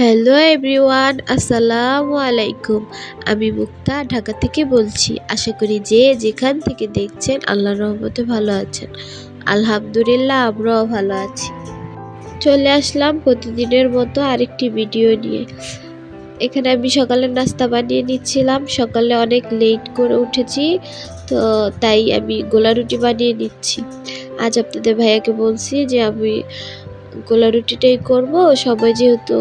Hello everyone, আসসালামু আলাইকুম। আমি মুক্তা ঢাকা থেকে বলছি। আশা করি যে যেখান থেকে দেখছেন আল্লাহর রহমতে ভালো আছেন। আলহামদুলিল্লাহ আমরাও ভালো আছি। চলে আসলাম প্রতিদিনের মতো আরেকটি ভিডিও নিয়ে। এখানে আমি সকালের নাস্তা বানিয়ে নিচ্ছিলাম। সকালে অনেক লেট করে উঠেছি, তো তাই আমি গোলা রুটি বানিয়ে নিচ্ছি। আজ আপনাদের ভাইয়াকে বলছি যে আমি গোলা রুটিটাই করব। সবাই যেহেতু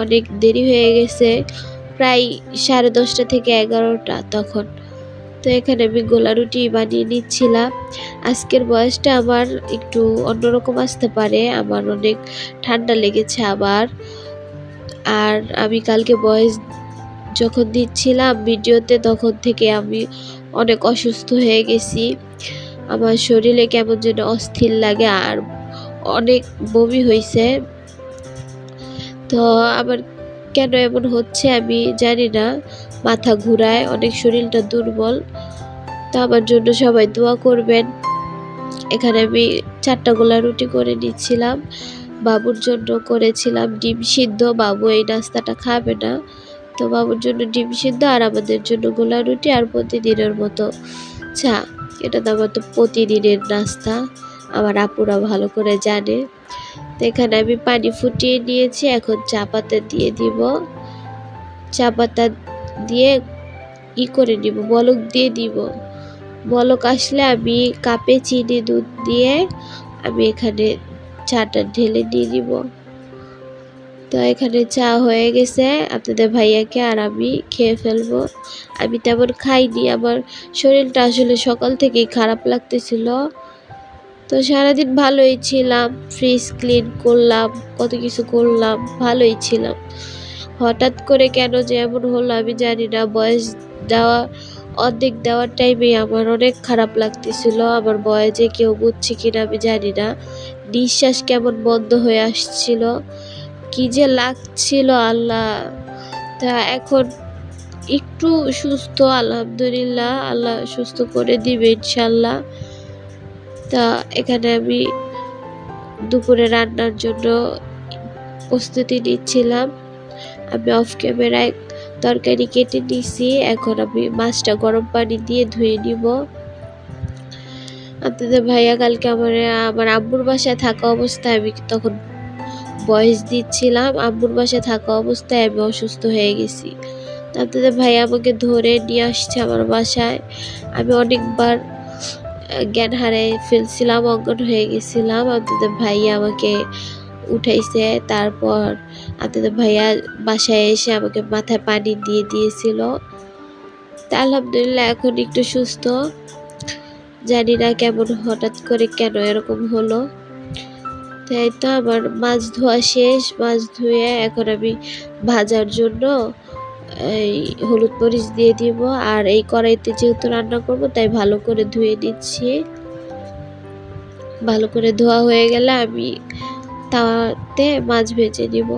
অনেক দেরি হয়ে গেছে, প্রায় 10:30 থেকে 11টা তখন। তো এখানে আমি গোলা রুটি বানিয়ে নিচ্ছিলাম। আজকের বয়সটা আমার একটু অন্যরকম আসতে পারে, আমার অনেক ঠান্ডা লেগেছে আবার। আর আমি কালকে ভয়েস যখন দিচ্ছিলাম ভিডিওতে, তখন থেকে আমি অনেক অসুস্থ হয়ে গেছি। আমার শরীরে কেমন যেন অস্থির লাগে আর অনেক বমি হয়েছে। তো আবার কেন এমন হচ্ছে আমি জানি না, মাথা ঘুরায়, অনেক শরীরটা দুর্বল। তো আমার জন্য সবাই দোয়া করবেন। এখানে আমি 4টা গোলা রুটি করে নিচ্ছিলাম। বাবুর জন্য করেছিলাম ডিম সিদ্ধ, বাবু এই নাস্তাটা খাবে না, তো বাবুর জন্য ডিম সিদ্ধ আর আমাদের জন্য গোলা রুটি আর প্রতিদিনের মতো চা। এটা তো আমার তো প্রতিদিনের নাস্তা, আমার আপুরা ভালো করে জানে। তো এখানে আমি পানি ফুটিয়ে নিয়েছি, এখন চা পাতা দিয়ে দিব। চা পাতা দিয়ে করে নিব, বলক দিয়ে দিব। বলক আসলে আমি কাপে চিনি দুধ দিয়ে আমি এখানে চাটা ঢেলে দিয়ে দিব। তো এখানে চা হয়ে গেছে, আপনাদের ভাইয়াকে আর আমি খেয়ে ফেলবো। আমি তেমন খাইনি, আমার শরীরটা আসলে সকাল থেকেই খারাপ লাগতেছিল। তো সারাদিন ভালোই ছিলাম, ফ্রিজ ক্লিন করলাম, কত কিছু করলাম, ভালোই ছিলাম। হঠাৎ করে কেন যে এমন হলো আমি জানি না। বয়স দেওয়া অর্ধেক দেওয়ার টাইমে আমার অনেক খারাপ লাগতেছিল। আমার বয়সে কেউ বুঝছে কিনা আমি জানি না। নিঃশ্বাস কেমন বন্ধ হয়ে আসছিল, কি যে লাগছিল আল্লাহ। তা এখন একটু সুস্থ, আলহামদুলিল্লাহ, আল্লাহ সুস্থ করে দিবে ইনশাল্লাহ। তা এখানে আমি দুপুরে রান্নার জন্য প্রস্তুতি নিচ্ছিলাম। আমি অফ ক্যামেরায় তরকারি কেটে নিছি, এখন আমি মাছটা গরম পানি দিয়ে ধুয়ে নিব। আপনাদের ভাইয়া কালকে আমার আম্মুর বাসায় থাকা অবস্থায় আমি তখন ভয়েস দিচ্ছিলাম। আম্মুর বাসায় থাকা অবস্থায় আমি অসুস্থ হয়ে গেছি। আপনাদের ভাইয়া আমাকে ধরে নিয়ে আসছে আমার বাসায়। আমি অনেকবার জ্ঞান হারিয়ে ফেলছিলাম, অজ্ঞান হয়ে গেছিলাম। আপনাদের ভাইয়া আমাকে উঠাইছে, তারপর আপনাদের ভাইয়া বাসায় এসে আমাকে মাথায় পানি দিয়ে দিয়েছিল। তা আলহামদুলিল্লাহ এখন একটু সুস্থ। জানি না কেমন হঠাৎ করে কেন এরকম হলো। তাই তো আমার মাছ ধোয়া শেষ, মাছ ধুয়ে এখন আমি ভাজার জন্য এই হলুদ মরিচ দিয়ে দিব। আর এই কড়াইতে যেহেতু রান্না করব তাই ভালো করে ধুয়ে নিচ্ছি। ভালো করে ধোয়া হয়ে গেলে আমি তাওয়াতে মাছ ভেজে নিব।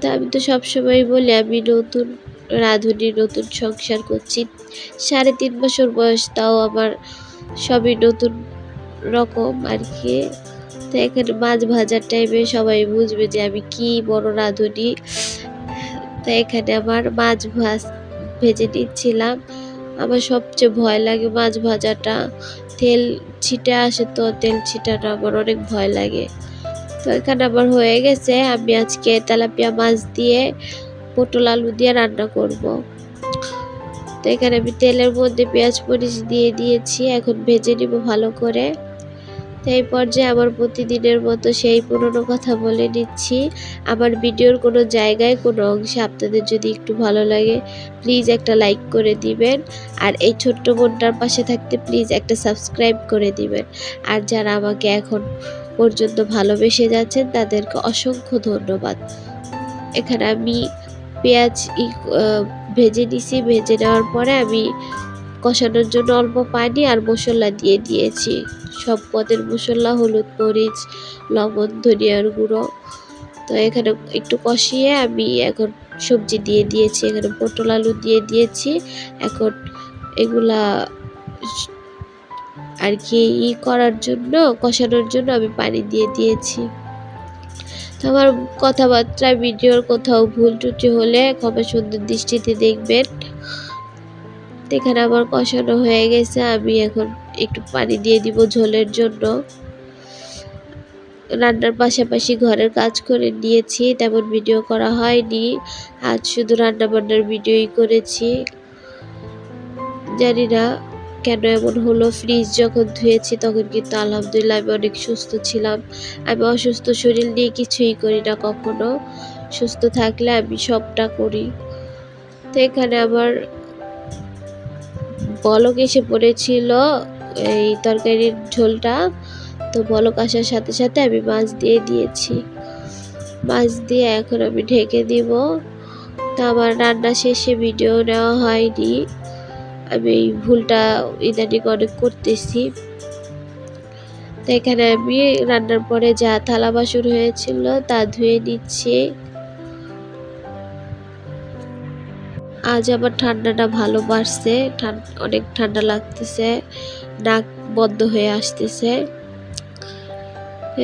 তা আমি তো সবসময় বলি আমি নতুন রাঁধুনি, নতুন সংসার করছি। 3.5 বছর বয়স, তাও আমার সবই নতুন রকম আর কি। তো এখানে মাছ ভাজার টাইমে সবাই বুঝবে যে আমি কি বড় রাঁধুনি। তো এখানে আমার মাছ ভেজে নিচ্ছিলাম। আমার সবচেয়ে ভয় লাগে মাছ ভাজাটা, তেল ছিটে আসে, তো তেল ছিটানো আমার অনেক ভয় লাগে। তো এখানে আমার হয়ে গেছে। আমি আজকে তেলাপিয়া মাছ দিয়ে পটল আলু দিয়ে রান্না করব। তো এখানে আমি তেলের মধ্যে পেঁয়াজ মরিচ দিয়ে দিয়েছি, এখন ভেজে নিব ভালো করে। তো এই পর্যায়ে আমার প্রতিদিনের মতো সেই পুরনো কথা বলে নিচ্ছি। আমার ভিডিওর কোনো জায়গায় কোনো অংশে আপনাদের যদি একটু ভালো লাগে প্লিজ একটা লাইক করে দিবেন। আর এই ছোট্ট বোনটার পাশে থাকতে প্লিজ একটা সাবস্ক্রাইব করে দিবেন। আর যারা আমাকে এখন পর্যন্ত ভালোবেসে যাচ্ছেন তাদেরকে অসংখ্য ধন্যবাদ। এখানে আমি পেঁয়াজ ভেজে নিছি। ভেজে নেওয়ার পরে আমি কষানোর জন্য অল্প পানি আর মশলা দিয়ে দিয়েছি, সব পদের মশলা, হলুদ মরিচ লবণ ধনিয়ার গুঁড়ো। তো এখানে একটু কষিয়ে আমি এখন সবজি দিয়ে দিয়েছি, এখানে পটল আলু দিয়ে দিয়েছি। এখন এগুলা আর কি করার জন্য, কষানোর জন্য আমি পানি দিয়ে দিয়েছি। তো আমার কথাবার্তা ভিডিওর কোথাও ভুল ত্রুটি হলে ক্ষমা সুন্দর দৃষ্টিতে দেখবেন। এখানে আমার কষানো হয়ে গেছে, আমি এখন একটু পানি দিয়ে দিব ঝোলের জন্য। রান্নার পাশাপাশি ঘরের কাজ করে নিয়েছি, তেমন ভিডিও করা হয়নি। আজ শুধু রান্নাবান্নার ভিডিওই করেছি। জানি না কেন এমন হলো, ফ্রিজ যখন ধুয়েছি তখন কিন্তু আলহামদুলিল্লাহ আমি অনেক সুস্থ ছিলাম। আমি অসুস্থ শরীর নিয়ে কিছুই করি না কখনো, সুস্থ থাকলে আমি সবটা করি। তো এখানে আমার বলক এসে পড়েছিল এই তরকারির ঝোলটা, তো বলক আসার সাথে সাথে আমি মাছ দিয়ে দিয়েছি। মাছ দিয়ে এখন আমি ঢেকে দিব। তো আমার রান্না শেষে ভিডিও নেওয়া হয়নি, আমি এই ভুলটা ইদানিং অনেক করতেছি। তো এখানে আমি রান্নার পরে যা থালা বাসন হয়েছিল তা ধুয়ে নিচ্ছি। আজ আমার ঠান্ডাটা ভালো বাড়ছে, অনেক ঠান্ডা লাগতেছে, নাক বন্ধ হয়ে আসতেছে।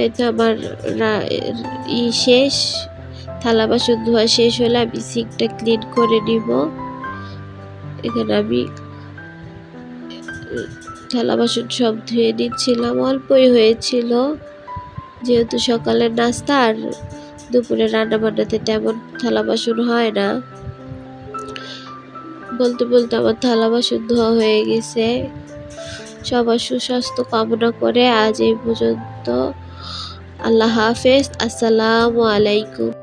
এটা আমার শেষ, থালা বাসন ধোয়া শেষ হলে আমি সিঙ্কটা ক্লিন করে নিব। এখানে আমি থালা বাসন সব ধুয়ে নিচ্ছিলাম, অল্পই হয়েছিল যেহেতু সকালের নাস্তা আর দুপুরে রান্না বান্নাতে তেমন থালা বাসন হয় না। বলতে বলতে আমার থালা বাসন ধোয়া হয়ে গেছে। সবার সুস্বাস্থ্য কামনা করে আজ এই পর্যন্ত। আল্লাহ হাফেজ, আসসালামু আলাইকুম।